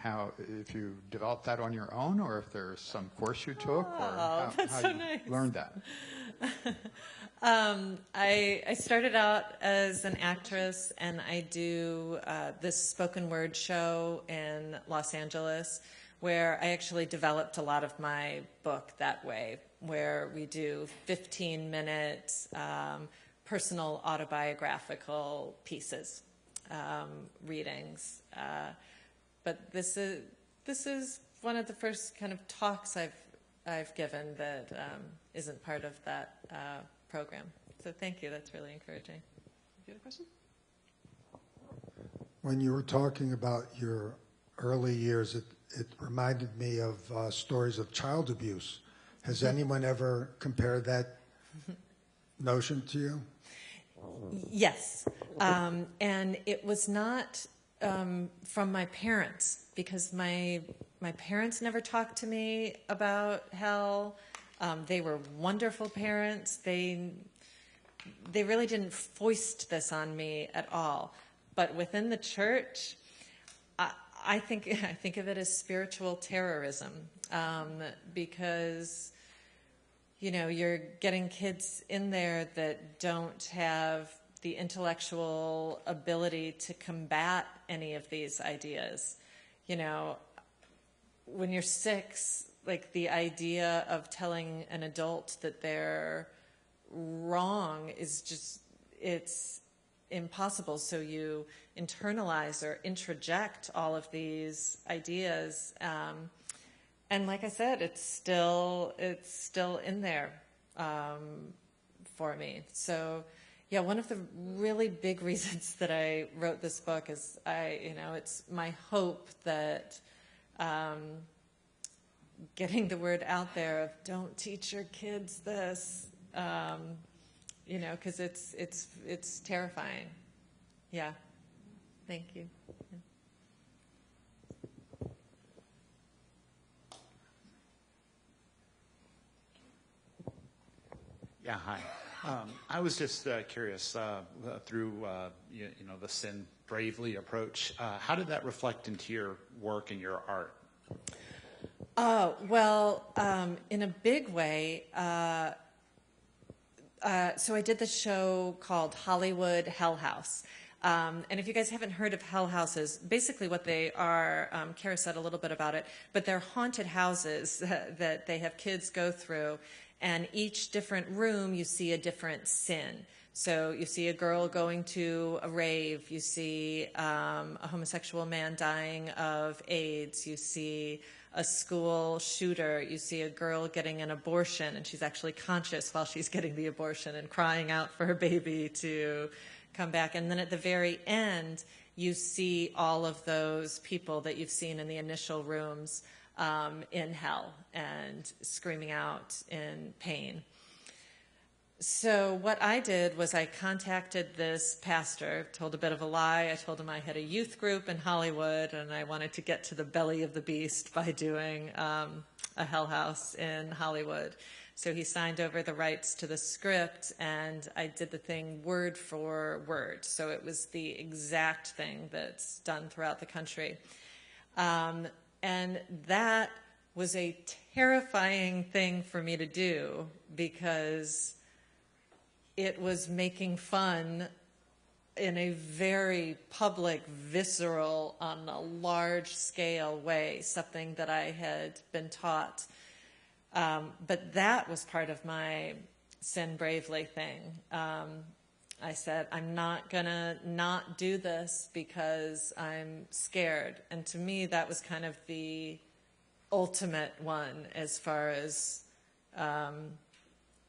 if you developed that on your own, or if there's some course you took, or how so you nice. learned that. I started out as an actress, and I do this spoken word show in Los Angeles, where I actually developed a lot of my book that way, where we do 15-minute personal autobiographical pieces, readings. But this is one of the first kind of talks I've given that isn't part of that program. So thank you. That's really encouraging. You have a question? When you were talking about your early years, it reminded me of stories of child abuse. Has anyone ever compared that notion to you? Yes. And it was not from my parents, because my parents never talked to me about hell. They were wonderful parents. They really didn't foist this on me at all. But within the church, I think of it as spiritual terrorism, because you're getting kids in there that don't have the intellectual ability to combat any of these ideas. When you're 6, like, the idea of telling an adult that they're wrong is just, it's impossible. So you internalize or introject all of these ideas. And like I said, it's still in there for me. So, yeah, one of the really big reasons that I wrote this book is it's my hope that getting the word out there of don't teach your kids this, because it's terrifying. Yeah. Thank you. Yeah. Yeah, hi. I was just curious, through the sin bravely approach, how did that reflect into your work and your art? Well, in a big way. So I did this show called Hollywood Hell House. And if you guys haven't heard of hell houses, basically what they are, Kara said a little bit about it, but they're haunted houses that they have kids go through. And each different room, you see a different sin. So you see a girl going to a rave. You see a homosexual man dying of AIDS. You see a school shooter. You see a girl getting an abortion, and she's actually conscious while she's getting the abortion and crying out for her baby to come back. And then at the very end, you see all of those people that you've seen in the initial rooms in hell and screaming out in pain. So what I did was I contacted this pastor, told a bit of a lie. I told him I had a youth group in Hollywood and I wanted to get to the belly of the beast by doing a hell house in Hollywood. So he signed over the rights to the script, and I did the thing word for word. So it was the exact thing that's done throughout the country. And that was a terrifying thing for me to do, because it was making fun in a very public, visceral, on a large scale way, something that I had been taught. But that was part of my sin bravely thing. I said, I'm not going to not do this because I'm scared. And to me, that was kind of the ultimate one as far as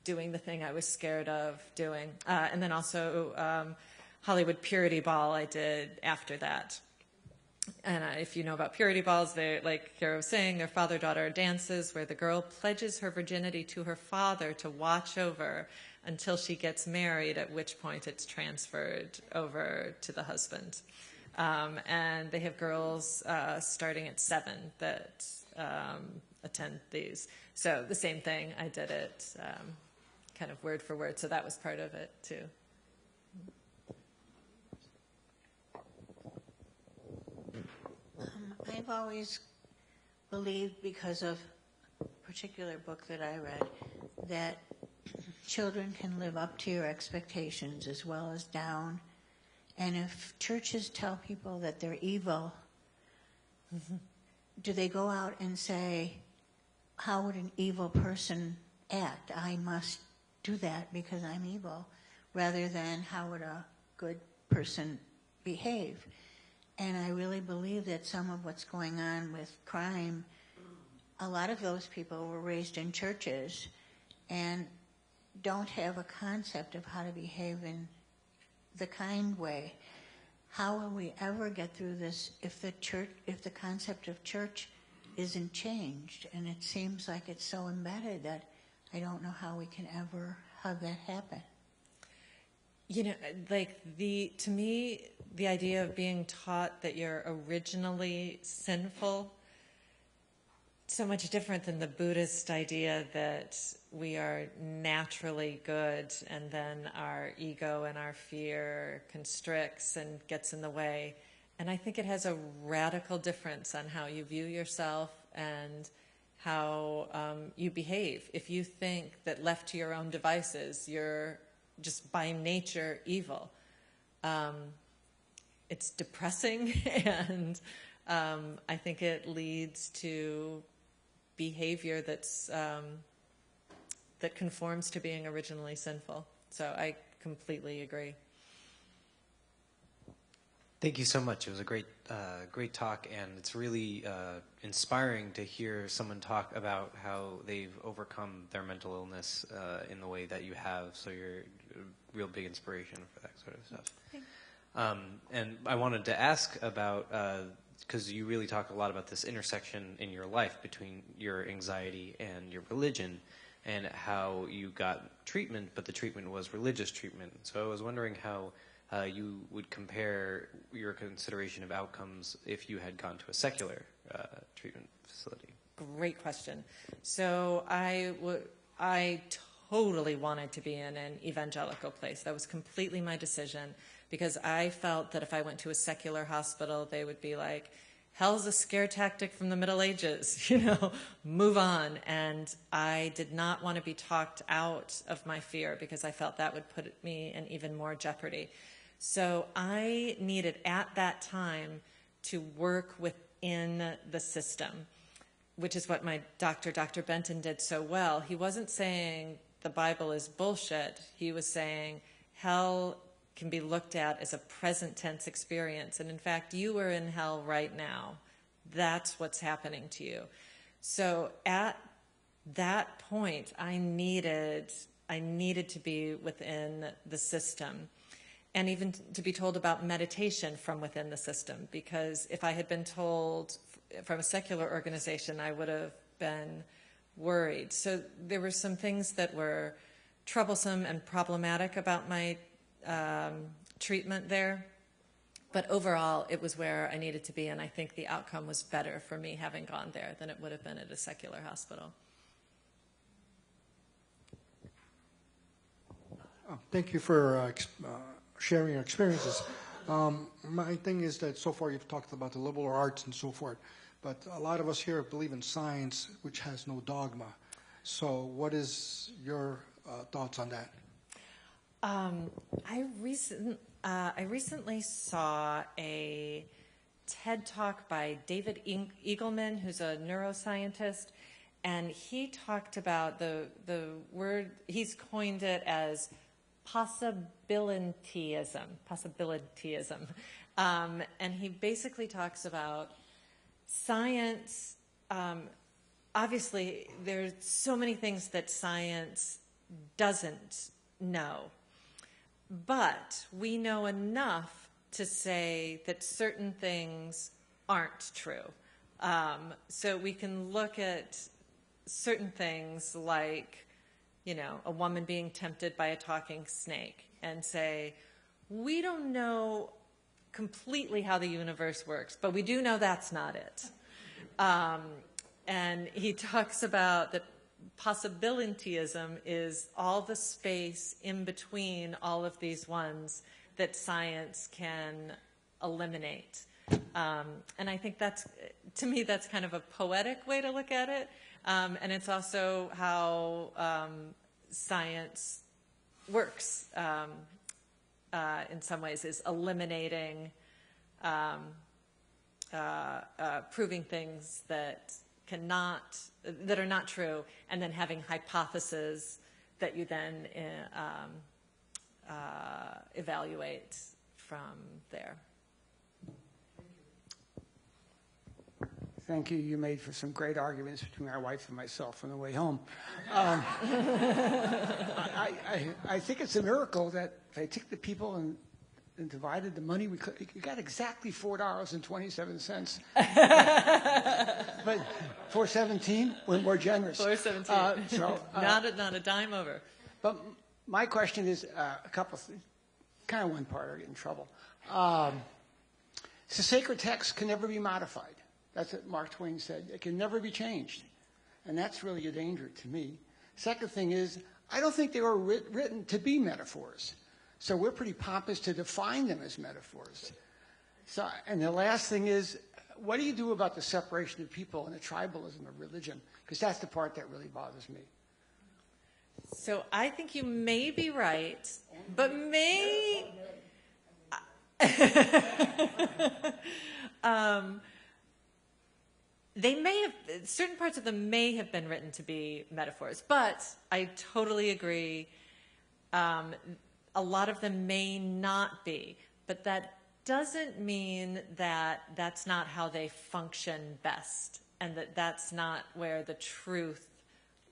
doing the thing I was scared of doing. And then also Hollywood Purity Ball I did after that. And if you know about purity balls, they're, like Kara was saying, they're father-daughter dances where the girl pledges her virginity to her father to watch over until she gets married, at which point it's transferred over to the husband. And they have girls starting at 7 that attend these. So the same thing, I did it kind of word for word, so that was part of it too. I've always believed, because of a particular book that I read, that children can live up to your expectations as well as down. And if churches tell people that they're evil, do they go out and say, how would an evil person act? I must do that because I'm evil, rather than how would a good person behave? And I really believe that some of what's going on with crime, a lot of those people were raised in churches and don't have a concept of how to behave in the kind way. How will we ever get through this if the concept of church isn't changed? And it seems like it's so embedded that I don't know how we can ever have that happen. You know, like to me, the idea of being taught that you're originally sinful, so much different than the Buddhist idea that we are naturally good and then our ego and our fear constricts and gets in the way. And I think it has a radical difference on how you view yourself and how you behave. If you think that left to your own devices, you're just by nature evil, it's depressing, and I think it leads to behavior that's that conforms to being originally sinful. So I completely agree. Thank you so much. It was a great talk, and it's really inspiring to hear someone talk about how they've overcome their mental illness in the way that you have. So you're a real big inspiration for that sort of stuff. And I wanted to ask about, because you really talk a lot about this intersection in your life between your anxiety and your religion, and how you got treatment, but the treatment was religious treatment. So I was wondering how you would compare your consideration of outcomes if you had gone to a secular treatment facility. Great question. So I totally wanted to be in an evangelical place. That was completely my decision, because I felt that if I went to a secular hospital, they would be like, hell's a scare tactic from the Middle Ages, move on. And I did not want to be talked out of my fear, because I felt that would put me in even more jeopardy. So I needed at that time to work within the system, which is what my doctor, Dr. Benton, did so well. He wasn't saying the Bible is bullshit. He was saying hell can be looked at as a present tense experience. And in fact, you are in hell right now. That's what's happening to you. So at that point, I needed to be within the system, and even to be told about meditation from within the system, because if I had been told from a secular organization, I would have been worried. So there were some things that were troublesome and problematic about my treatment there, but overall it was where I needed to be, and I think the outcome was better for me having gone there than it would have been at a secular hospital. Thank you for sharing your experiences. My thing is that so far you've talked about the liberal arts and so forth, but a lot of us here believe in science, which has no dogma. So what is your thoughts on that? I recently saw a TED Talk by David Eagleman, who's a neuroscientist, and he talked about the word, he's coined it as possibilityism. And he basically talks about science. Obviously, there's so many things that science doesn't know. But we know enough to say that certain things aren't true. So we can look at certain things like, a woman being tempted by a talking snake and say, we don't know completely how the universe works, but we do know that's not it. And he talks about that possibilityism is all the space in between all of these ones that science can eliminate. And I think to me, that's kind of a poetic way to look at it. And it's also how science works in some ways, is eliminating, proving things that are not true, and then having hypotheses that you then evaluate from there. Thank you. You made for some great arguments between my wife and myself on the way home. I think it's a miracle that if I took the people and divided the money, we got exactly $4.27. But $4.17, we're more generous. $4.17. Not a dime over. But my question is a couple of things. Kind of one part, I get in trouble. So sacred text can never be modified. That's what Mark Twain said. It can never be changed. And that's really a danger to me. Second thing is, I don't think they were written to be metaphors. So we're pretty pompous to define them as metaphors. So, and the last thing is, what do you do about the separation of people and the tribalism of religion? Because that's the part that really bothers me. So I think you may be right, but they may have, certain parts of them may have been written to be metaphors, but I totally agree. A lot of them may not be, but that doesn't mean that that's not how they function best, and that that's not where the truth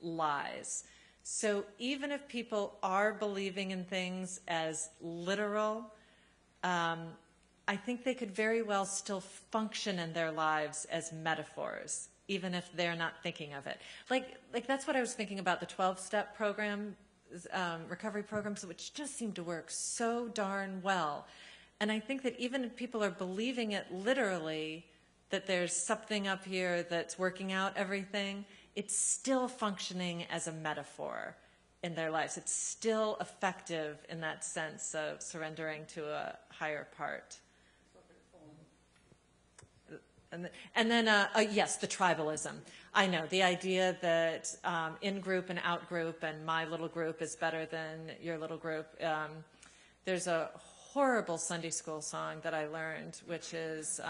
lies. So even if people are believing in things as literal, I think they could very well still function in their lives as metaphors, even if they're not thinking of it. Like that's what I was thinking about the 12-step program, recovery programs, which just seem to work so darn well. And I think that even if people are believing it literally, that there's something up here that's working out everything, it's still functioning as a metaphor in their lives. It's still effective in that sense of surrendering to a higher part. And then, yes, the tribalism. I know, the idea that in-group and out-group and my little group is better than your little group. There's a horrible Sunday school song that I learned, which is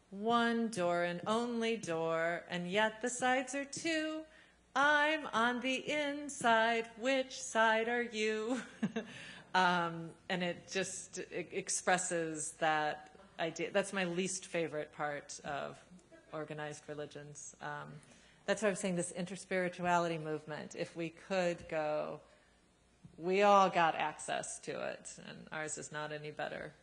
one door and only door, and yet the sides are two. I'm on the inside. Which side are you? And it just expresses that idea. That's my least favorite part of organized religions. That's why I was saying this interspirituality movement, if we could go, we all got access to it, and ours is not any better.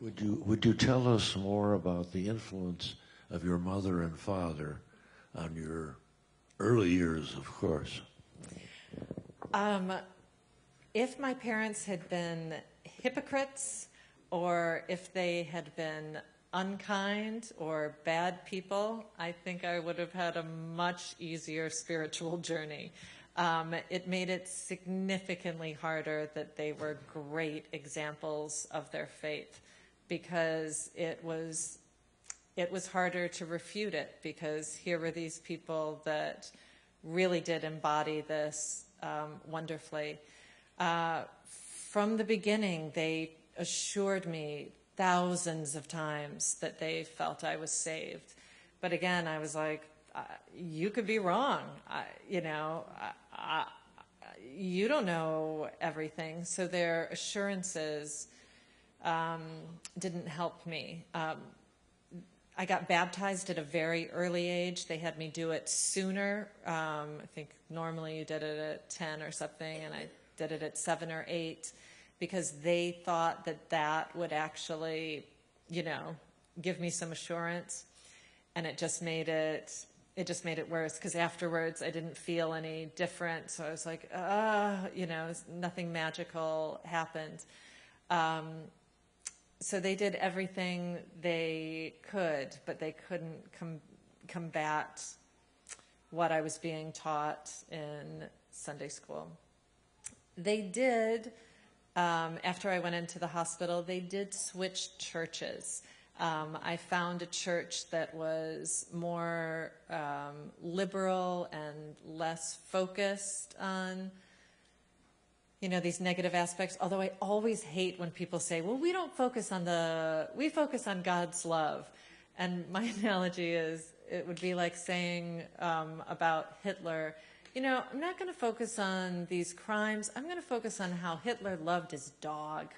Would you tell us more about the influence of your mother and father on your early years, of course? If my parents had been hypocrites, or if they had been unkind or bad people, I think I would have had a much easier spiritual journey. It made it significantly harder that they were great examples of their faith, because it was harder to refute it, because here were these people that really did embody this wonderfully. From the beginning, they assured me thousands of times that they felt I was saved. But again, I was like, you could be wrong. You don't know everything. So their assurances didn't help me. I got baptized at a very early age. They had me do it sooner. I think normally you did it at 10 or something, and I did it at 7 or 8, because they thought that would actually, give me some assurance. And it just made it worse, because afterwards I didn't feel any different. So I was like, nothing magical happened. So they did everything they could, but they couldn't combat what I was being taught in Sunday school. They did, after I went into the hospital, they did switch churches. I found a church that was more liberal and less focused on these negative aspects, although I always hate when people say, well, we focus on God's love. And my analogy is, it would be like saying about Hitler, I'm not going to focus on these crimes. I'm going to focus on how Hitler loved his dog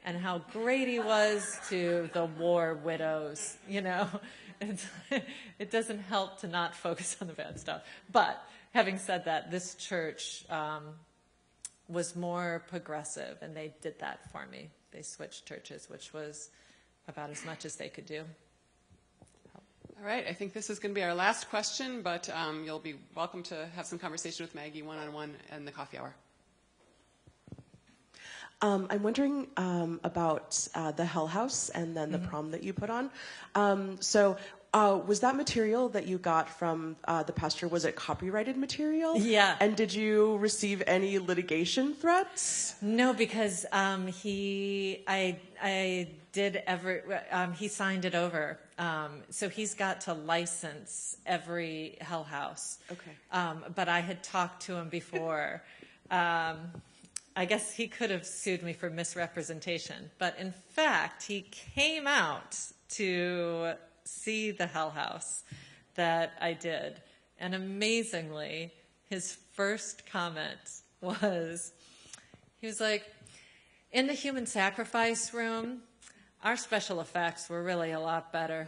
and how great he was to the war widows. It doesn't help to not focus on the bad stuff. But having said that, this church was more progressive, and they did that for me. They switched churches, which was about as much as they could do. All right, I think this is going to be our last question, but you'll be welcome to have some conversation with Maggie one-on-one in the coffee hour. I'm wondering about the Hell House and then the prom that you put on. Was that material that you got from the pastor, was it copyrighted material? Yeah. And did you receive any litigation threats? No, because he signed it over. So he's got to license every Hell House. Okay. But I had talked to him before. I guess he could have sued me for misrepresentation. But in fact, he came out to see the Hell House that I did. And amazingly, his first comment was, he was like, in the human sacrifice room, our special effects were really a lot better.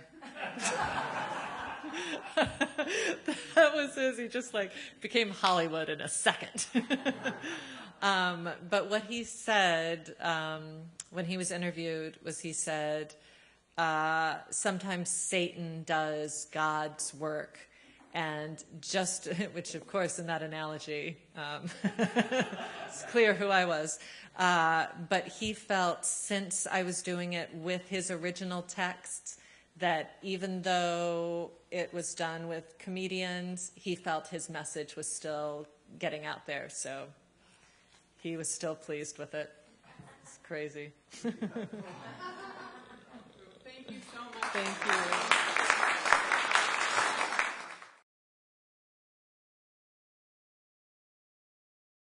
That was he just became Hollywood in a second. But what he said when he was interviewed was, he said, sometimes Satan does God's work. And which of course in that analogy, it's clear who I was. But he felt, since I was doing it with his original texts, that even though it was done with comedians, he felt his message was still getting out there. So he was still pleased with it. It's crazy. Thank you so much. Thank you.